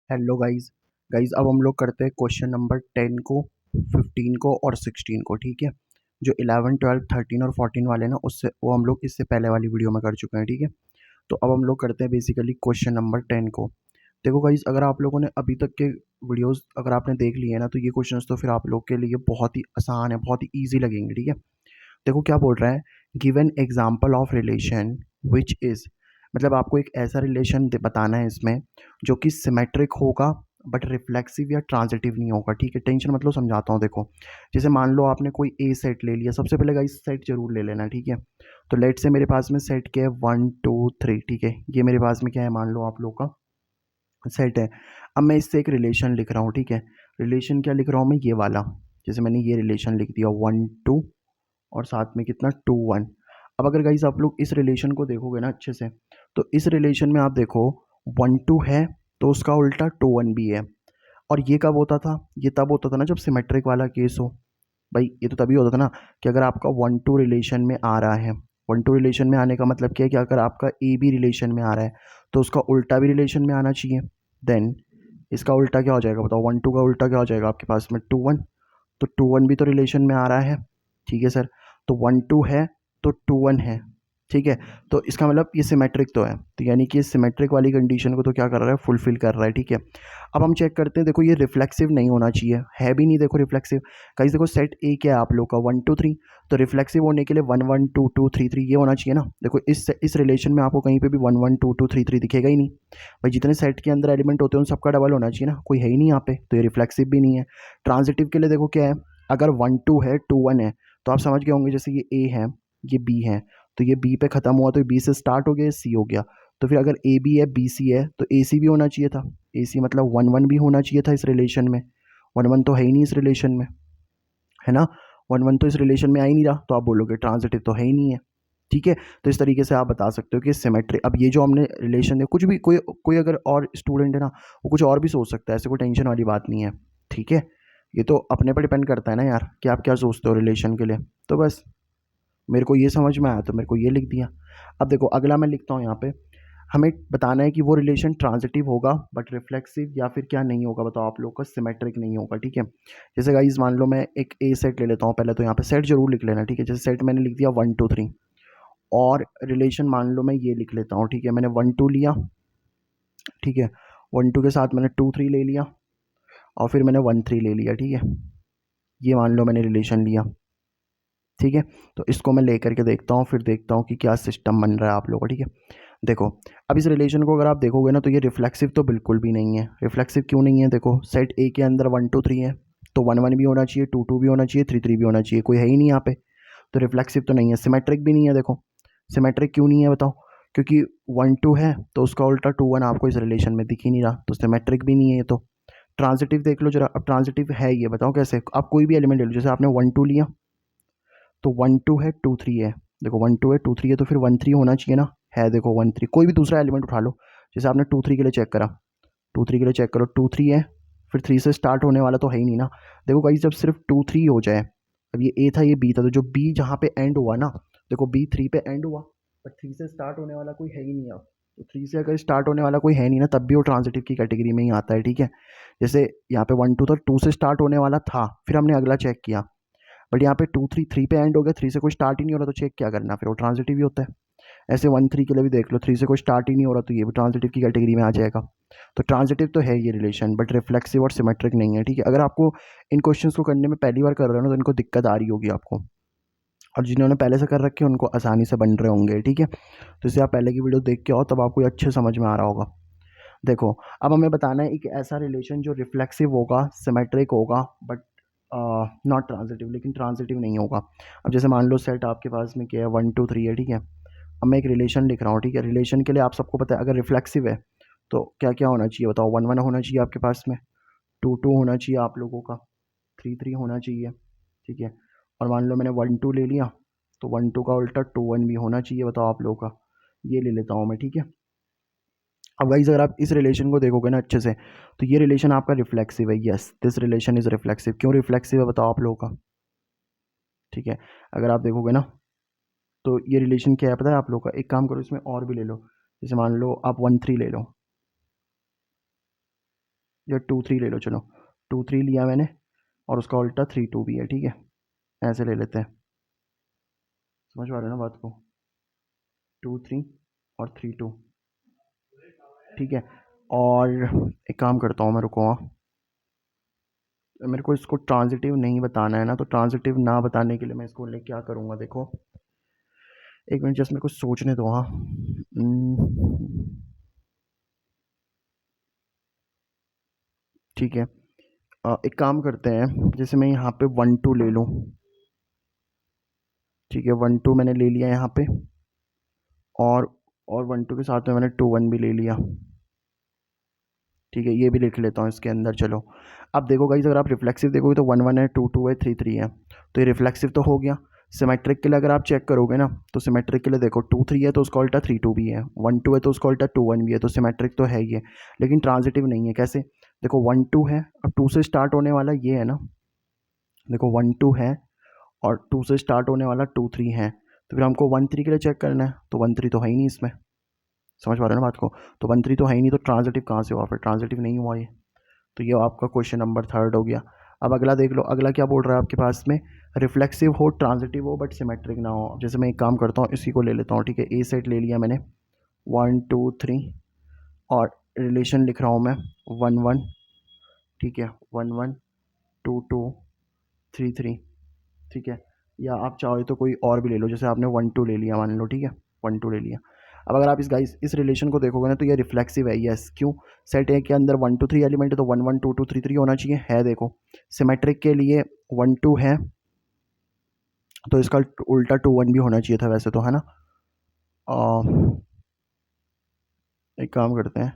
Hello guys. अब हम लोग करते हैं क्वेश्चन नंबर 10 को, 15 को और 16 को। ठीक है, जो 11 12 13 और 14 वाले ना, उससे वो हम लोग इससे पहले वाली वीडियो में कर चुके हैं। ठीक है, तो अब हम लोग करते हैं बेसिकली क्वेश्चन नंबर 10 को। देखो गाइस, अगर आप लोगों ने अभी तक के वीडियोस अगर आपने देख लिए हैं ना, तो ये क्वेश्चंस तो फिर आप लोग के लिए बहुत ही आसान है, बहुत ही ईजी लगेंगे। ठीक है, देखो क्या बोल रहा है, give an example of relation which is, मतलब आपको एक ऐसा रिलेशन बताना है इसमें जो कि सिमेट्रिक होगा बट रिफ्लेक्सिव या ट्रांजिटिव नहीं होगा। ठीक है, टेंशन मतलब समझाता हूँ। देखो, जैसे मान लो आपने कोई ए सेट ले लिया, सबसे पहले गाइस सेट जरूर ले लेना। ठीक है, तो लेट से मेरे पास में सेट क्या है, 1 2 3। ठीक है, ये मेरे पास में क्या है, मान लो आप लोग का सेट है। अब मैं इससे एक रिलेशन लिख रहा हूँ। ठीक है, रिलेशन क्या लिख रहा हूँ मैं, ये वाला। जैसे मैंने ये रिलेशन लिख दिया 1 2 और साथ में कितना 2 1। अब अगर गाइस आप लोग इस रिलेशन को देखोगे ना अच्छे से, तो इस रिलेशन में आप देखो 1 2 है तो उसका उल्टा 2 1 भी है। और ये कब होता था, ये तब होता था ना जब सिमेट्रिक वाला केस हो। भाई ये तो तभी होता था ना कि अगर आपका 1 2 रिलेशन में आ रहा है। 1 2 रिलेशन में आने का मतलब क्या है कि अगर आपका ए भी रिलेशन में आ रहा है तो उसका उल्टा भी रिलेशन में आना चाहिए। देन इसका उल्टा क्या हो जाएगा बताओ, 1 2 का उल्टा क्या हो जाएगा आपके पास में, 2 1। तो 2 1 भी तो रिलेशन में आ रहा है। ठीक है सर, तो 1 2 है तो 2 1 है। ठीक है, तो इसका मतलब ये सिमेट्रिक तो है, तो यानी कि सिमेट्रिक वाली कंडीशन को तो क्या कर रहा है, फुलफिल कर रहा है। ठीक है, अब हम चेक करते हैं। देखो ये रिफ्लेक्सिव नहीं होना चाहिए, है भी नहीं। देखो रिफ्लेक्सिव गाइस, देखो सेट ए क्या है आप लोग का, 1 2 3। तो रिफ्लेक्सिव होने के लिए 1 1 2 2 3 3 ये होना चाहिए ना। देखो इस रिलेशन में आपको कहीं पे भी 1 1 2 2 3 3 दिखेगा ही नहीं। भाई जितने सेट के अंदर एलिमेंट होते हैं उन सबका डबल होना चाहिए ना, कोई है ही नहीं यहाँ पे, तो ये रिफ्लेक्सिव भी नहीं है। ट्रांजिटिव के लिए देखो क्या है, अगर 1 2 है 2 1 है, तो आप समझ गए होंगे जैसे ये ए है ये बी है, तो ये बी पे खत्म हुआ तो बी से स्टार्ट हो गया, सी हो गया। तो फिर अगर ए बी है बी सी है तो ए सी भी होना चाहिए था। ए सी मतलब 1 1 भी होना चाहिए था इस रिलेशन में। 1 1 तो है ही नहीं इस रिलेशन में, है ना। 1 1 तो इस रिलेशन में आ ही नहीं रहा, तो आप बोलोगे ट्रांजिटिव तो है ही नहीं है। ठीक है, तो इस तरीके से आप बता सकते हो कि सिमेट्री। अब ये जो हमने रिलेशन है, कुछ भी कोई कोई अगर और स्टूडेंट है ना, वो कुछ और भी सोच सकता है, ऐसे कोई टेंशन वाली बात नहीं है। ठीक है, ये तो अपने पर डिपेंड करता है ना यार कि आप क्या सोचते हो रिलेशन के लिए। तो बस मेरे को ये समझ में आया तो मेरे को ये लिख दिया। अब देखो अगला मैं लिखता हूँ यहाँ पे, हमें बताना है कि वो रिलेशन ट्रांजिटिव होगा बट रिफ्लेक्सिव या फिर क्या नहीं होगा, बताओ आप लोग का, सिमेट्रिक नहीं होगा। ठीक है, जैसे गाइस मान लो मैं एक ए सेट ले लेता हूँ, पहले तो यहाँ पे सेट जरूर लिख लेना। ठीक है, जैसे सेट मैंने लिख दिया 1 2 3, और रिलेशन मान लो मैं ये लिख लेता हूँ। ठीक है, मैंने 1 2 लिया। ठीक है, 1 2 के साथ मैंने 2 3 ले लिया, और फिर मैंने 1 3 ले लिया। ठीक है, ये मान लो मैंने रिलेशन लिया। ठीक है, तो इसको मैं लेकर के देखता हूँ, फिर देखता हूँ कि क्या सिस्टम बन रहा है आप लोगों का। ठीक है, देखो अब इस रिलेशन को अगर आप देखोगे ना, तो ये रिफ्लेक्सिव तो बिल्कुल भी नहीं है। रिफ्लेक्सिव क्यों नहीं है, देखो सेट ए के अंदर 1 2 3 है, तो 1 1 भी होना चाहिए, 2 2 भी होना चाहिए, 3 3 भी होना चाहिए, कोई है ही नहीं यहाँ पे, तो रिफ्लेक्सिव तो नहीं है। सिमेट्रिक भी नहीं है। देखो सिमेट्रिक क्यों नहीं है बताओ, क्योंकि 1 2 है तो उसका उल्टा 2 1 आपको इस रिलेशन में दिख ही नहीं रहा, तो सिमेट्रिक भी नहीं है ये तो। ट्रांजिटिव देख लो जरा, अब ट्रांजिटिव है ये, बताओ कैसे। आप कोई भी एलिमेंट ले लो, जैसे आपने 1 2 लिया तो 1 2 है 2 3 है। देखो 1 2 है 2 3 है, तो फिर 1 3 होना चाहिए ना, है। देखो 1 3, कोई भी दूसरा एलिमेंट उठा लो, जैसे आपने 2 3 के लिए चेक करा, 2 3 के लिए चेक करो, 2 3 है, फिर 3 से स्टार्ट होने वाला तो है ही नहीं ना। देखो गाइस जब सिर्फ 2 3 हो जाए, अब ये ए था ये बी था, तो जो बी जहाँ पे एंड हुआ ना, देखो बी 3 पे एंड हुआ, बट 3 से स्टार्ट होने वाला कोई है ही नहीं। अब तो 3 से अगर स्टार्ट होने वाला कोई है नहीं ना, तब भी वो ट्रांजिटिव की कैटेगरी में ही आता है। ठीक है, जैसे यहाँ पे 1 2 था, 2 से स्टार्ट होने वाला था, फिर हमने अगला चेक किया, बट यहाँ पे 2 3 3 पे एंड हो गया, 3 से कोई स्टार्ट ही नहीं हो रहा, तो चेक क्या करना, फिर वो ट्रांजिटिव ही होता है। ऐसे 1 3 के लिए भी देख लो, 3 से कोई स्टार्ट ही नहीं हो रहा, तो ये भी ट्रांजिटिव की कैटेगरी में आ जाएगा। तो ट्रांजिटिव तो है ये रिलेशन, बट रिफ्लेक्सिव और सिमेट्रिक नहीं है। ठीक है, अगर आपको इन क्वेश्चंस को करने में पहली बार कर रहे हो ना, तो इनको दिक्कत आ रही होगी आपको, और जिन्होंने पहले से कर रखे हैं उनको आसानी से बन रहे होंगे। ठीक है, तो इससे आप पहले की वीडियो देख के आओ, तब आपको ये अच्छे समझ में आ रहा होगा। देखो अब हमें बताना है एक ऐसा रिलेशन जो रिफ्लेक्सिव होगा, सिमेट्रिक होगा, बट नॉट ट्रांजिटिव, लेकिन ट्रांजिटिव नहीं होगा। अब जैसे मान लो सेट आपके पास में क्या है, 1 2 3 है। ठीक है, अब मैं एक रिलेशन लिख रहा हूँ। ठीक है, रिलेशन के लिए आप सबको पता है अगर रिफ्लेक्सिव है तो क्या क्या होना चाहिए बताओ, 1 1 होना चाहिए आपके पास में, 2 2 होना चाहिए आप लोगों का, 3 3 होना चाहिए। ठीक है, और मान लो मैंने 1 2 ले लिया, तो 1 2 का उल्टा 2 1 भी होना चाहिए, बताओ आप लोगों का। ये ले लेता हूँ मैं। ठीक है, अब गाइस अगर आप इस रिलेशन को देखोगे ना अच्छे से, तो ये रिलेशन आपका रिफ्लेक्सिव है। Yes, this relation is reflexive. क्यों रिफ्लेक्सिव है बताओ आप लोगों का। ठीक है, अगर आप देखोगे ना, तो ये रिलेशन क्या है पता है आप लोग का। एक काम करो, इसमें और भी ले लो, जैसे मान लो आप 1 3 ले लो। या 2 3 ले लो, चलो 2 3 लिया मैंने और उसका उल्टा 3 2 भी है, ठीक है, ऐसे ले लेते हैं। समझ पा रहे हो ना बात को? 2 3 और 3 2, ठीक है। और एक काम करता हूँ मैं, रुको, हाँ, मेरे को इसको ट्रांजिटिव नहीं बताना है ना, तो ट्रांजिटिव ना बताने के लिए मैं इसको ले क्या करूँगा, देखो एक मिनट जस्ट मेरे को सोचने दो, हाँ। ठीक है, एक काम करते हैं, जैसे मैं यहाँ पे 1 2 ले लूँ, ठीक है, 1 2 मैंने ले लिया यहाँ पे, और 1 2 के साथ में मैंने 2 1 भी ले लिया, ठीक है, ये भी लिख लेता हूँ इसके अंदर। चलो अब देखो गाइस, अगर आप रिफ्लेक्सिव देखोगे तो 1 1 है, 2 2 है, 3 3 है, तो ये रिफ्लेक्सिव तो हो गया। सिमेट्रिक के लिए अगर आप चेक करोगे ना, तो सिमेट्रिक के लिए देखो 2 3 है तो उसका उल्टा 3 2 भी है, 1 2 है तो उसका उल्टा 2 1 भी है, तो सिमेट्रिक तो है ही है, लेकिन ट्रांजिटिव नहीं है। कैसे? देखो 1 2 है, अब 2 से स्टार्ट होने वाला ये है ना, देखो 1 2 है और 2 से स्टार्ट होने वाला 2 3 है, तो फिर हमको 1 3 के लिए चेक करना है, तो 1 3 तो है ही नहीं इसमें। समझ पा रहे हो ना बात को? तो 1 3 तो है ही नहीं, तो ट्रांजिटिव कहाँ से हुआ? फिर ट्रांजिटिव नहीं हुआ ये। तो ये आपका क्वेश्चन नंबर 3 हो गया। अब अगला देख लो, अगला क्या बोल रहा है आपके पास में, रिफ्लेक्सिव हो, ट्रांजिटिव हो, बट सिमेट्रिक ना हो। जैसे मैं एक काम करता हूँ, इसी को ले लेता हूँ, ठीक है, ए सेट ले लिया मैंने, 1 2 3, और रिलेशन लिख रहा हूँ मैं 1 1, ठीक है, 1 1 2 2 3 3, ठीक है, या आप चाहो तो कोई और भी ले लो, जैसे आपने 1 2 ले लिया मान लो, ठीक है, 1 2 ले लिया। अब अगर आप इस रिलेशन को देखोगे ना, तो ये रिफ्लेक्सिव है, यस। क्यों? सेट ए के अंदर 1 2 3 एलिमेंट है, तो 1 1 2 2 3 3 होना चाहिए, है देखो। सिमेट्रिक के लिए 1 2 है, तो इसका उल्टा 2 1 भी होना चाहिए था वैसे तो, है ना। एक काम करते हैं,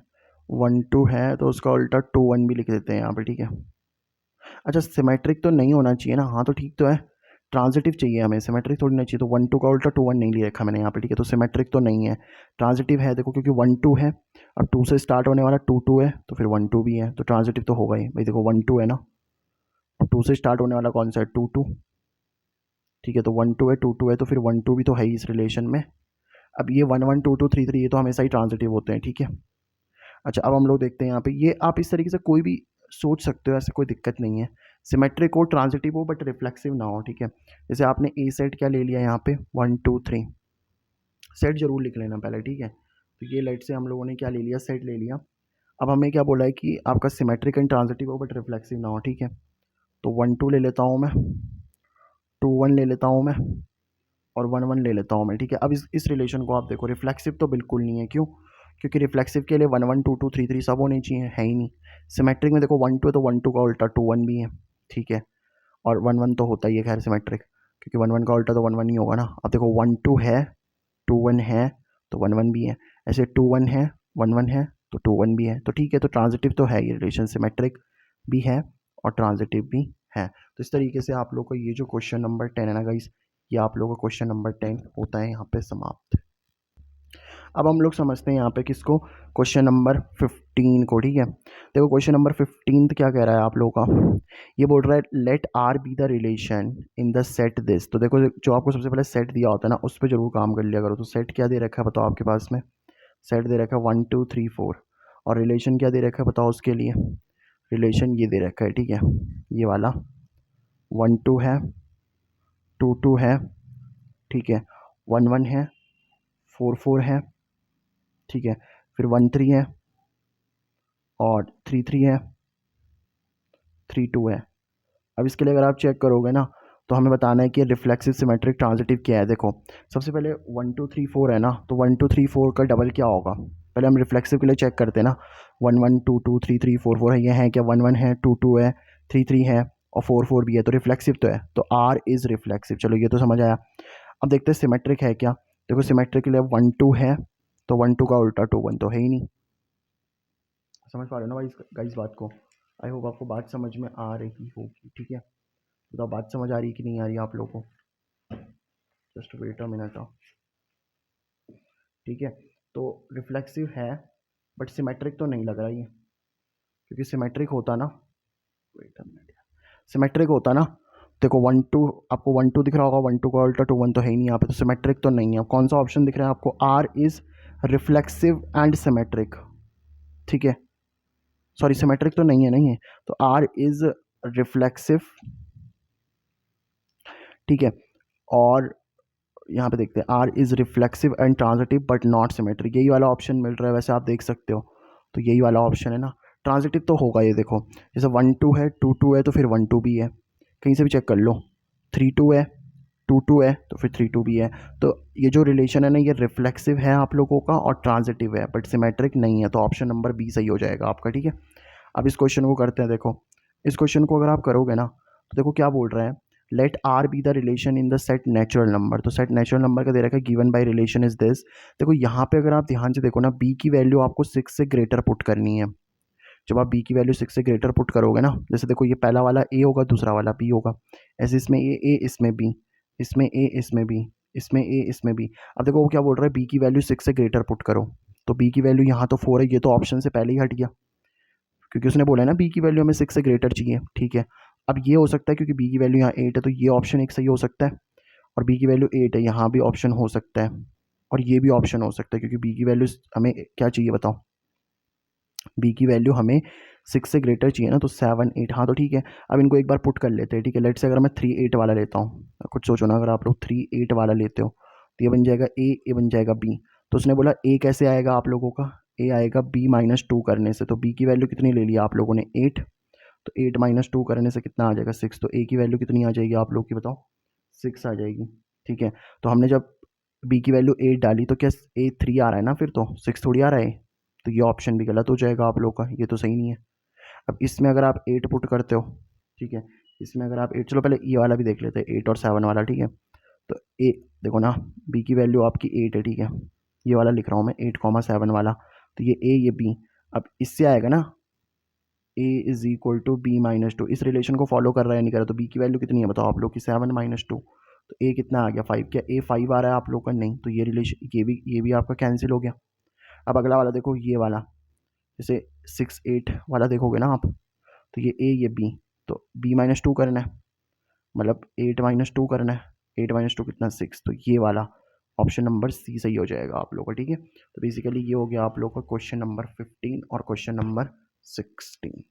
1 2 है तो उसका उल्टा 2 1 भी लिख देते हैं यहाँ पे, ठीक है। अच्छा, सिमेट्रिक तो नहीं होना चाहिए ना, हाँ तो ठीक तो है, ट्रांजिटिव चाहिए हमें, सिमेट्रिक थोड़ी ना चाहिए, तो 1 2 का उल्टा 2 1 नहीं ले रखा मैंने यहाँ पे, ठीक है, तो सिमेट्रिक तो नहीं है, ट्रांजिटिव है। देखो क्योंकि 1 2 है, अब 2 से स्टार्ट होने वाला 2 2 है, तो फिर 1 2 भी है, तो ट्रांजिटिव तो होगा ही भाई। देखो 1 2 है ना, 2 से स्टार्ट होने वाला कौन सा है? 2 2, ठीक है, तो 1 2 है, 2 2 है, तो फिर 1 2 भी तो है ही इस रिलेशन में। अब ये 1 1 2 2 3 3 ये तो हमेशा ही ट्रांजिटिव होते हैं, ठीक है। अच्छा, अब हम लोग देखते हैं यहाँ पे, ये आप इस तरीके से कोई भी सोच सकते हो, ऐसे कोई दिक्कत नहीं है। सिमेट्रिक हो, ट्रांजिटिव हो, बट रिफ्लेक्सिव ना हो, ठीक है। जैसे आपने ए सेट क्या ले लिया यहाँ पे, 1 2 3, सेट जरूर लिख लेना पहले, ठीक है। तो ये लेट से हम लोगों ने क्या ले लिया, सेट ले लिया। अब हमें क्या बोला है कि आपका सिमेट्रिक एंड ट्रांजिटिव हो बट रिफ्लेक्सिव ना हो, ठीक है। तो 1 2 ले लेता हूँ मैं, 2 1 ले लेता हूँ मैं, और 1 1 ले लेता हूँ मैं, ठीक है। अब इस रिलेशन को आप देखो, रिफ्लेक्सिव तो बिल्कुल नहीं है। क्यों? क्योंकि रिफ्लेक्सिव के लिए 1 1 2 2 3 3 सब होने चाहिए, है ही नहीं। सिमेट्रिक में देखो 1 2 है तो 1 2 का उल्टा 2 1 भी है, ठीक है, और 1 1 तो होता ही है, खैर सिमेट्रिक, क्योंकि 1 1 का उल्टा तो 1 1 ही होगा ना। अब देखो 1 2 है, 2 1 है, तो 1 1 भी है, ऐसे 2 1 है, 1 1 है, तो 2 1 भी है, तो ठीक है, तो ट्रांजिटिव तो है ये रिलेशन, सिमेट्रिक भी है और ट्रांजिटिव भी है। तो इस तरीके से आप लोग को ये जो क्वेश्चन नंबर 10 है ना गाइस, ये आप लोगों का क्वेश्चन नंबर 10 होता है यहाँ पे समाप्त। अब हम लोग समझते हैं यहाँ पे किसको, क्वेश्चन नंबर 15 को, ठीक है। देखो क्वेश्चन नंबर 15 क्या कह रहा है आप लोगों का, ये बोल रहा है let R be the relation in the set this. तो देखो जो आपको सबसे पहले सेट दिया होता है ना, उस पर जरूर काम कर लिया करो। तो सेट क्या दे रखा है बताओ आपके पास में, सेट दे रखा है 1 2 3 4, और रिलेशन क्या दे रखा है बताओ उसके लिए, रिलेशन ये दे रखा है, ठीक है, ये वाला 1 2 है, 2 2 है, ठीक है, 1 1 है, 4 4 है, ठीक है, फिर 1 3 है, और 3 3 है, 3 2 है। अब इसके लिए अगर आप चेक करोगे ना, तो हमें बताना है कि रिफ्लेक्सिव सिमेट्रिक ट्रांजिटिव क्या है। देखो सबसे पहले 1 2 3 4 है ना, तो 1 2 3 4 का डबल क्या होगा, पहले हम रिफ्लेक्सिव के लिए चेक करते हैं ना। 1 1 2 2 3 3 4 4 है, ये है क्या, 1 1 है, 2 2 है, 3 3 है, और 4 4 भी है, तो रिफ्लेक्सिव तो है, तो आर इज रिफ्लेक्सिव। चलो ये तो समझ आया। अब देखते हैं सिमेट्रिक है क्या। देखो सिमेट्रिक के लिए 1 2 है, तो 1 2 का उल्टा 2 1 तो है ही नहीं। समझ पा रहे हो ना भाई गाइस बात को? आई होप आपको बात समझ में आ रही होगी, ठीक है। तो बात समझ आ रही है कि नहीं आ रही है आप लोगों को? जस्ट वेट अ मिनट, ठीक है। तो रिफ्लेक्सिव है बट सिमेट्रिक तो नहीं लग रहा ये, क्योंकि सिमेट्रिक होता ना, वेट अ मिनट, सिमेट्रिक होता ना, देखो 1 2, आपको 1 2 दिख रहा होगा, 1 2 का उल्टा 2 1 तो है ही नहीं यहाँ पे, तो सिमेट्रिक तो नहीं है। कौन सा ऑप्शन दिख रहा है आपको, R is reflexive and symmetric, ठीक है। सॉरी सिमेट्रिक तो नहीं है, नहीं है, तो आर इज रिफ्लेक्सिव, ठीक है। और यहाँ पे देखते हैं, R is reflexive and transitive but not symmetric, यही वाला ऑप्शन मिल रहा है वैसे, आप देख सकते हो, तो यही वाला ऑप्शन है ना। ट्रांजिटिव तो होगा ये, देखो जैसे 1 2 है, 2 2 है, तो फिर 1 2 भी है, कहीं से भी चेक कर लो, 3 2 है, 2 2 है, तो फिर 3 2 भी है। तो ये जो रिलेशन है ना, ये रिफ्लेक्सिव है आप लोगों का और ट्रांजिटिव है, बट सिमेट्रिक नहीं है, तो ऑप्शन नंबर बी सही हो जाएगा आपका, ठीक है। अब इस क्वेश्चन को करते हैं, देखो इस क्वेश्चन को अगर आप करोगे ना, तो देखो क्या बोल रहा है, let R be the relation in the set natural number, तो सेट नेचुरल नंबर का दे रखा है, given by relation is this. देखो यहाँ पे अगर आप ध्यान से देखो ना, बी की वैल्यू आपको 6 से ग्रेटर पुट करनी है। जब आप बी की वैल्यू 6 से ग्रेटर पुट करोगे ना, जैसे देखो ये पहला वाला ए होगा, दूसरा वाला बी होगा, ऐसे इसमें ए इसमें बी, इसमें ए इसमें बी, इसमें ए इसमें बी। अब देखो वो क्या बोल रहा है, बी की वैल्यू 6 से ग्रेटर पुट करो, तो बी की वैल्यू यहाँ तो 4 है, ये तो ऑप्शन से पहले ही हट गया, क्योंकि उसने बोला है ना बी की वैल्यू हमें 6 से ग्रेटर चाहिए, ठीक है। अब ये हो सकता है क्योंकि बी की वैल्यू यहाँ 8 है, तो ये ऑप्शन एक सही हो सकता है, और बी की वैल्यू 8 है, यहाँ भी ऑप्शन हो सकता है, और ये भी ऑप्शन हो सकता है, क्योंकि बी की वैल्यू हमें क्या चाहिए बताओ, बी की वैल्यू हमें 6 से ग्रेटर चाहिए ना, तो 7 8, हाँ तो ठीक है। अब इनको एक बार पुट कर लेते हैं, ठीक है। लेट से अगर मैं 3 8 वाला लेता हूँ, कुछ सोचो ना, अगर आप लोग 3 8 वाला लेते हो, तो ये बन जाएगा ए, ये बन जाएगा बी। तो उसने बोला ए कैसे आएगा आप लोगों का, ए आएगा बी -2 करने से, तो बी की वैल्यू कितनी ले लिया आप लोगों ने 8, तो 8 -2 करने से कितना आ जाएगा 6, तो ए की वैल्यू कितनी आ जाएगी आप लोग की बताओ, 6 आ जाएगी, ठीक है। तो हमने जब बी की वैल्यू 8 डाली, तो क्या ए 3 आ रहा है ना, फिर तो 6 थोड़ी आ रहा है, तो ये ऑप्शन भी गलत हो जाएगा आप लोग का, ये तो सही नहीं है। अब इसमें अगर आप 8 पुट करते हो, ठीक है, इसमें अगर आप 8, चलो पहले ये वाला भी देख लेते हैं, 8 और 7 वाला, ठीक है। तो ए देखो ना, बी की वैल्यू आपकी 8 है, ठीक है, ये वाला लिख रहा हूँ मैं 8,7 वाला, तो ये ए ये बी, अब इससे आएगा ना ए इज इक्वल टू बी -2, इस रिलेशन को फॉलो कर रहा है नहीं कर रहा, तो बी की वैल्यू कितनी है बताओ आप लोग की 7 -2, तो ए कितना आ गया 5, क्या ए 5 आ रहा है आप लोग का, नहीं, तो ये रिलेशन ये भी आपका कैंसिल हो गया। अब अगला वाला देखो, ये वाला जैसे 6 8 वाला देखोगे ना आप, तो ये ए ये बी, तो बी -2 करना है, मतलब 8 -2 करना है, 8 -2 कितना 6, तो ये वाला ऑप्शन नंबर सी सही हो जाएगा आप लोग का, ठीक है। तो बेसिकली ये हो गया आप लोग का क्वेश्चन नंबर 15 और क्वेश्चन नंबर 16।